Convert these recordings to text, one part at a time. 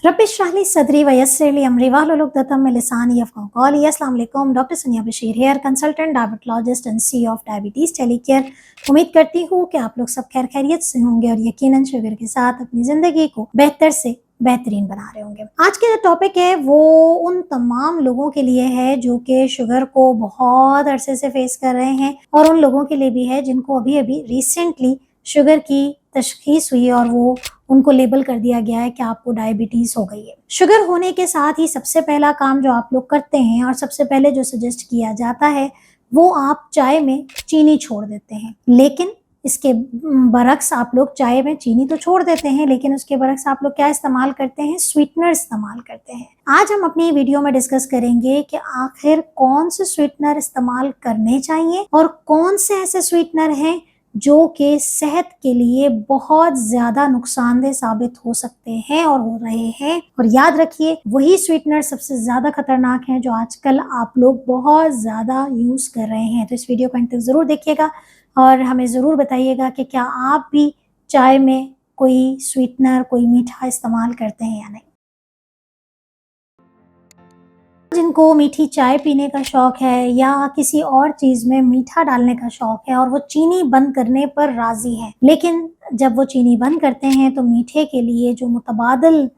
रब इश्रह ली सदरी वयस्सिर ली अमरी वाहलुल उक़दतम मिन लिसानी यफ़क़हू क़ौली। अस्सलाम वालेकुम, doctor Sania Bashir here consultant, diabetologist and CEO of diabetes telecare. उम्मीद करती हूँ कि आप लोग सब खैर खैरियत से होंगे और यकीनन शुगर के साथ अपनी ज़िंदगी को बेहतर से बेहतरीन बना रहे होंगे। आज के जो टॉपिक है वो उन तमाम लोगों के लिए है जो कि शुगर को बहुत अरसे से फेस कर रहे हैं और उन लोगों के लिए भी है जिनको अभी अभी रिसेंटली शुगर की तशख़ीस हुई और वो उनको लेबल कर दिया गया है कि आपको डायबिटीज़ हो गई है। शुगर होने के साथ ही सबसे पहला काम जो आप लोग करते हैं और सबसे पहले जो सजेस्ट किया जाता है वो आप चाय में चीनी छोड़ देते हैं। लेकिन इसके बरक्स आप लोग चाय में चीनी तो छोड़ देते हैं, लेकिन उसके बरक्स आप लोग क्या इस्तेमाल करते हैं? स्वीटनर इस्तेमाल करते हैं। आज हम अपनी वीडियो में डिस्कस करेंगे कि आखिर कौन से स्वीटनर इस्तेमाल करने चाहिए और कौन से ऐसे स्वीटनर हैं जो कि सेहत के लिए बहुत ज़्यादा नुकसानदेह साबित हो सकते हैं और हो रहे हैं। और याद रखिए, वही स्वीटनर सबसे ज़्यादा खतरनाक हैं जो आजकल आप लोग बहुत ज़्यादा यूज़ कर रहे हैं। तो इस वीडियो को अंत तक ज़रूर देखिएगा और हमें ज़रूर बताइएगा कि क्या आप भी चाय में कोई स्वीटनर, कोई मीठा इस्तेमाल करते हैं या नहीं। जिनको मीठी चाय पीने का शौक है या किसी और चीज में मीठा डालने का शौक है और वो चीनी बंद करने पर राजी है, लेकिन जब वो चीनी बंद करते हैं तो मीठे के लिए जो मुतबादल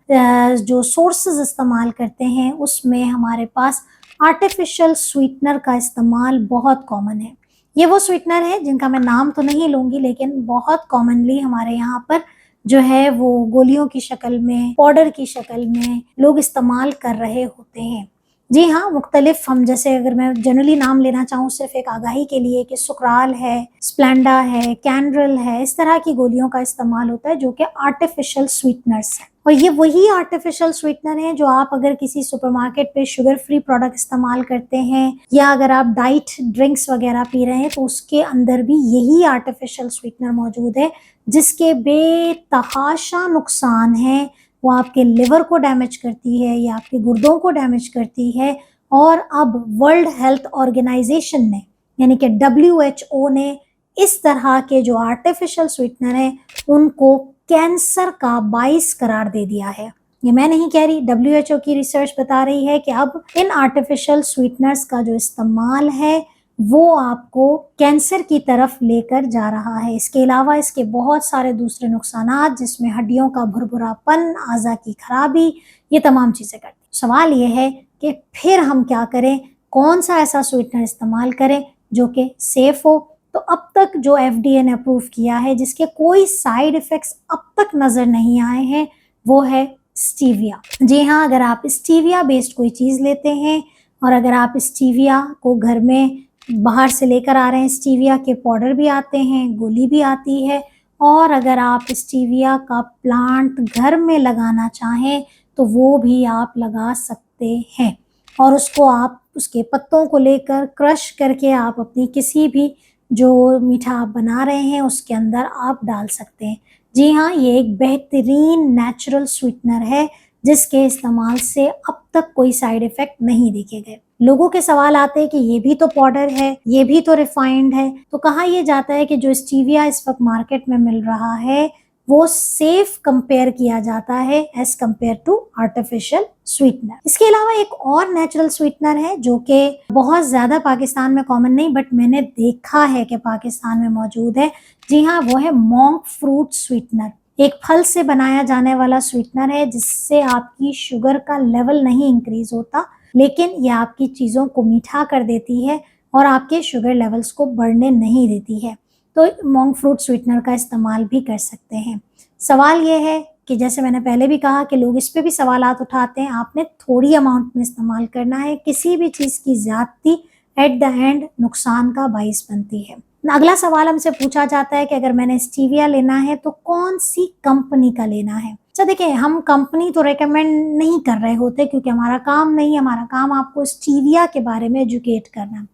जो सोर्सेज इस्तेमाल करते हैं उसमें हमारे पास आर्टिफिशियल स्वीटनर का इस्तेमाल बहुत कॉमन है। ये वो स्वीटनर है जिनका मैं नाम तो नहीं लूंगी, लेकिन बहुत कॉमनली हमारे यहाँ पर जो है वो गोलियों की शक्ल में, पाउडर की शक्ल में लोग इस्तेमाल कर रहे होते हैं। जी हाँ, मुख्तलिफ, हम जैसे अगर मैं जनरली नाम लेना चाहूँ सिर्फ एक आगाही के लिए, कि सुकराल है, स्प्लेंडा है, कैंड्रल है, इस तरह की गोलियों का इस्तेमाल होता है जो कि आर्टिफिशियल स्वीटनर्स हैं। और ये वही आर्टिफिशियल स्वीटनर हैं जो आप अगर किसी सुपरमार्केट पे शुगर फ्री प्रोडक्ट इस्तेमाल करते हैं या अगर आप डाइट ड्रिंक्स वगैरह पी रहे हैं तो उसके अंदर भी यही आर्टिफिशियल स्वीटनर मौजूद है जिसके बेतहाशा नुकसान हैं। वो आपके लिवर को डैमेज करती है या आपके गुर्दों को डैमेज करती है। और अब वर्ल्ड हेल्थ ऑर्गेनाइजेशन ने, यानी कि WHO ने इस तरह के जो आर्टिफिशियल स्वीटनर हैं उनको कैंसर का बाइस करार दे दिया है। ये मैं नहीं कह रही, WHO की रिसर्च बता रही है कि अब इन आर्टिफिशियल स्वीटनर्स का जो इस्तेमाल है वो आपको कैंसर की तरफ लेकर जा रहा है। इसके अलावा इसके बहुत सारे दूसरे नुकसानात, जिसमें हड्डियों का भुरभुरापन, आज़ा की खराबी, ये तमाम चीज़ें करती हैं। सवाल ये है कि फिर हम क्या करें, कौन सा ऐसा स्वीटनर इस्तेमाल करें जो कि सेफ़ हो। तो अब तक जो FDA ने अप्रूव किया है जिसके कोई साइड इफ़ेक्ट्स अब तक नज़र नहीं आए हैं वो है स्टीविया। जी हाँ, अगर आप स्टीविया बेस्ड कोई चीज़ लेते हैं और अगर आप स्टीविया को घर में बाहर से लेकर आ रहे हैं, स्टीविया के पाउडर भी आते हैं, गोली भी आती है, और अगर आप स्टीविया का प्लांट घर में लगाना चाहें तो वो भी आप लगा सकते हैं। और उसको आप उसके पत्तों को लेकर क्रश करके आप अपनी किसी भी जो मीठा आप बना रहे हैं उसके अंदर आप डाल सकते हैं। जी हाँ, ये एक बेहतरीन नेचुरल स्वीटनर है जिसके इस्तेमाल से अब तक कोई साइड इफ़ेक्ट नहीं देखे गए। लोगों के सवाल आते हैं कि ये भी तो पाउडर है, ये भी तो रिफाइंड है, तो कहा यह जाता है कि जो स्टीविया इस वक्त मार्केट में मिल रहा है वो सेफ कंपेयर किया जाता है as compare to artificial sweetener. इसके अलावा एक और नेचुरल स्वीटनर है जो कि बहुत ज़्यादा पाकिस्तान में कॉमन नहीं, बट मैंने देखा है कि पाकिस्तान में मौजूद है। जी हाँ, वो है मोंक फ्रूट स्वीटनर। एक फल से बनाया जाने वाला स्वीटनर है जिससे आपकी शुगर का लेवल नहीं इंक्रीज होता, लेकिन यह आपकी चीज़ों को मीठा कर देती है और आपके शुगर लेवल्स को बढ़ने नहीं देती है। तो मोंक फ्रूट स्वीटनर का इस्तेमाल भी कर सकते हैं। सवाल यह है कि जैसे मैंने पहले भी कहा कि लोग इस पे भी सवालात उठाते हैं, आपने थोड़ी अमाउंट में इस्तेमाल करना है। किसी भी चीज़ की ज़्यादती एट द एंड नुकसान का बाइस बनती है। अगला सवाल हमसे पूछा जाता है कि अगर मैंने स्टीविया लेना है तो कौन सी कंपनी का लेना है। अच्छा देखिए, हम कंपनी तो रेकमेंड नहीं कर रहे होते क्योंकि हमारा काम नहीं है, हमारा काम आपको स्टीविया के बारे में एजुकेट करना।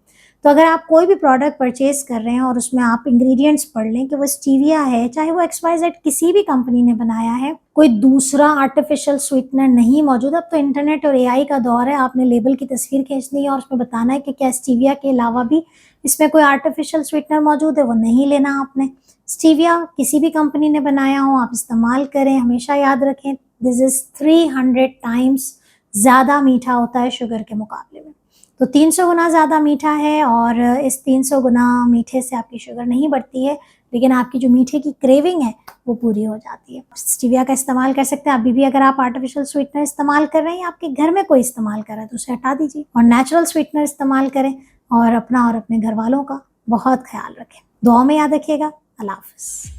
तो अगर आप कोई भी प्रोडक्ट परचेज कर रहे हैं और उसमें आप इंग्रेडिएंट्स पढ़ लें कि वो स्टीविया है, चाहे वो XYZ किसी भी कंपनी ने बनाया है, कोई दूसरा आर्टिफिशियल स्वीटनर नहीं मौजूद। अब तो इंटरनेट और AI का दौर है, आपने लेबल की तस्वीर खींचनी है और उसमें बताना है कि क्या स्टीविया के अलावा भी इसमें कोई आर्टिफिशियल स्वीटनर मौजूद है, वो नहीं लेना आपने। स्टीविया किसी भी कंपनी ने बनाया हो, आप इस्तेमाल करें, हमेशा याद रखें दिस इज 300 टाइम्स ज़्यादा मीठा होता है शुगर के मुकाबले में। तो 300 गुना ज़्यादा मीठा है, और इस 300 गुना मीठे से आपकी शुगर नहीं बढ़ती है, लेकिन आपकी जो मीठे की क्रेविंग है वो पूरी हो जाती है। स्टीविया का इस्तेमाल कर सकते हैं। अभी भी अगर आप आर्टिफिशियल स्वीटनर इस्तेमाल कर रहे हैं या आपके घर में कोई इस्तेमाल कर रहा है तो उसे हटा दीजिए और नेचुरल स्वीटनर इस्तेमाल करें, और अपना और अपने घर वालों का बहुत ख्याल रखें। दुआ में याद रखिएगा। अल्लाह हाफ़िज़।